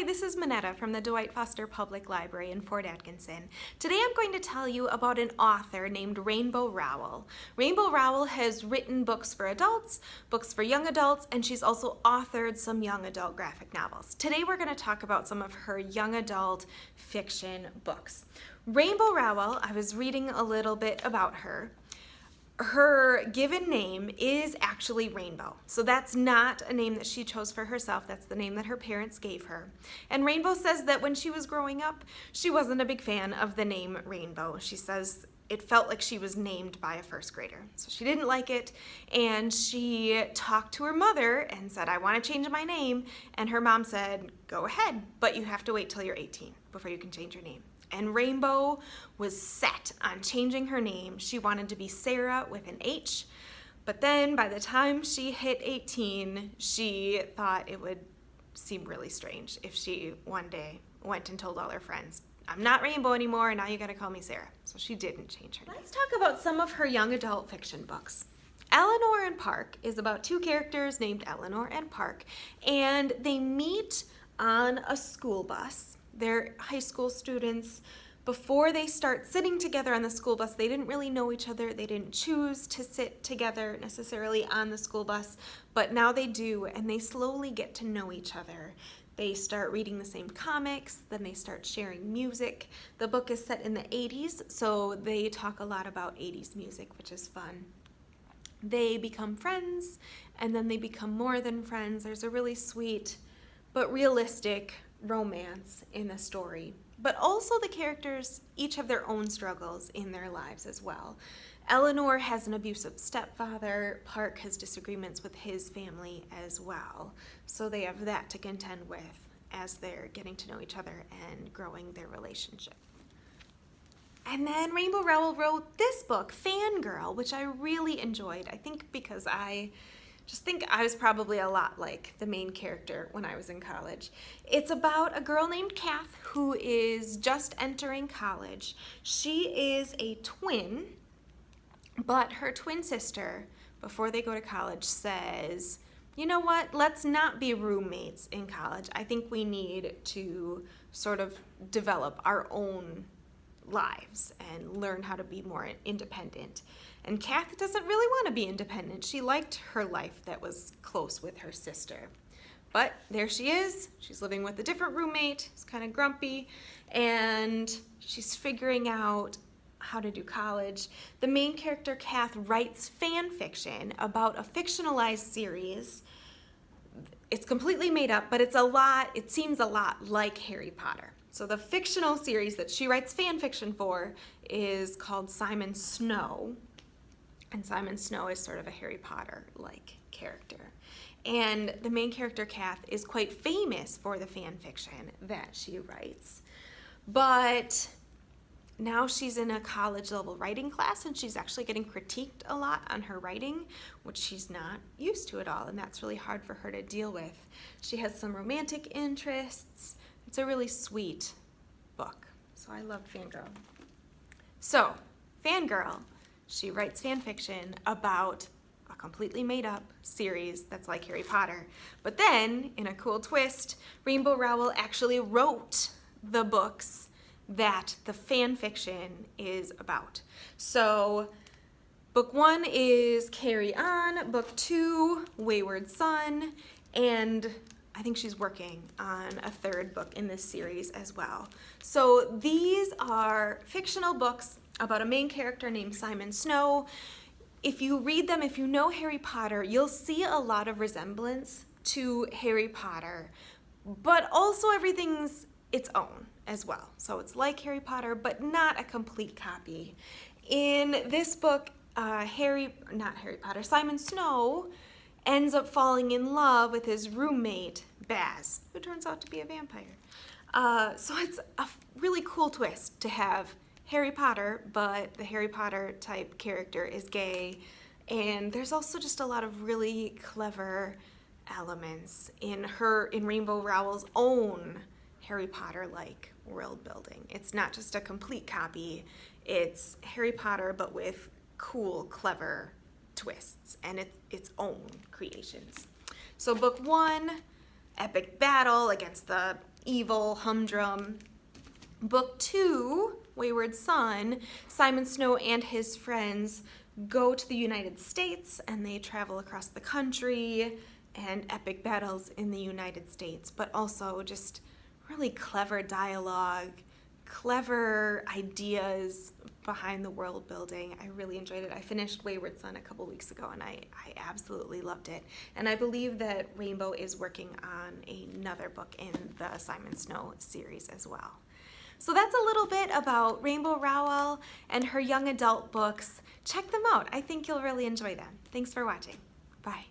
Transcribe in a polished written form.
this is Minetta from the Dwight Foster Public Library in Fort Atkinson. Today I'm going to tell you about an author named Rainbow Rowell. Rainbow Rowell has written books for adults, books for young adults, and she's also authored some young adult graphic novels. Today we're going to talk about some of her young adult fiction books. Rainbow Rowell, I was reading a little bit about her. Her given name is actually Rainbow. So that's not a name that she chose for herself. That's the name that her parents gave her. And Rainbow says that when she was growing up, she wasn't a big fan of the name Rainbow. She says it felt like she was named by a first grader. So she didn't like it, and she talked to her mother and said, I want to change my name. And her mom said, go ahead, but you have to wait till you're 18 before you can change your name. And Rainbow was set on changing her name. She wanted to be Sarah with an H, but then by the time she hit 18, she thought it would seem really strange if she one day went and told all her friends, I'm not Rainbow anymore, now you gotta call me Sarah. So she didn't change her name. Let's talk about some of her young adult fiction books. Eleanor and Park is about two characters named Eleanor and Park, and they meet on a school bus. They're high school students. Before they start sitting together on the school bus, they didn't really know each other. They didn't choose to sit together necessarily on the school bus, but now they do, and they slowly get to know each other. They start reading the same comics, then they start sharing music. The book is set in the 80s, so they talk a lot about 80s music, which is fun. They become friends, and then they become more than friends. There's a really sweet but realistic romance in the story, but also the characters each have their own struggles in their lives as well. Eleanor has an abusive stepfather. Park has disagreements with his family as well, so they have that to contend with as they're getting to know each other and growing their relationship. And then Rainbow Rowell wrote this book, Fangirl, which I really enjoyed. I think because I was probably a lot like the main character when I was in college. It's about a girl named Kath who is just entering college. She is a twin, but her twin sister, before they go to college, says, you know what, let's not be roommates in college. I think we need to sort of develop our own lives and learn how to be more independent. And Kath doesn't really want to be independent. She liked her life that was close with her sister. But there she is. She's living with a different roommate. It's kind of grumpy, and she's figuring out how to do college. The main character, Kath, writes fan fiction about a fictionalized series. It's completely made up, but it seems a lot like Harry Potter. So the fictional series that she writes fan fiction for is called Simon Snow. And Simon Snow is sort of a Harry Potter-like character. And the main character, Kath, is quite famous for the fan fiction that she writes. But now she's in a college-level writing class, and she's actually getting critiqued a lot on her writing, which she's not used to at all, and that's really hard for her to deal with. She has some romantic interests. It's a really sweet book, so I loved Fangirl. So, Fangirl, she writes fan fiction about a completely made up series that's like Harry Potter. But then, in a cool twist, Rainbow Rowell actually wrote the books that the fan fiction is about. So, book 1 is Carry On, book 2, Wayward Son, and I think she's working on a third book in this series as well. So these are fictional books about a main character named Simon Snow. If you read them, if you know Harry Potter, you'll see a lot of resemblance to Harry Potter, but also everything's its own as well. So it's like Harry Potter, but not a complete copy. In this book, Simon Snow ends up falling in love with his roommate, Baz, who turns out to be a vampire. So it's a really cool twist to have Harry Potter, but the Harry Potter type character is gay. And there's also just a lot of really clever elements in Rainbow Rowell's own Harry Potter-like world building. It's not just a complete copy, it's Harry Potter, but with cool, clever twists and its own creations. So book 1, epic battle against the evil, humdrum. Book 2, Wayward Son, Simon Snow and his friends go to the United States and they travel across the country and epic battles in the United States, but also just really clever dialogue, clever ideas behind the world building. I really enjoyed it. I finished Wayward Son a couple weeks ago and I absolutely loved it. And I believe that Rainbow is working on another book in the Simon Snow series as well. So that's a little bit about Rainbow Rowell and her young adult books. Check them out. I think you'll really enjoy them. Thanks for watching. Bye.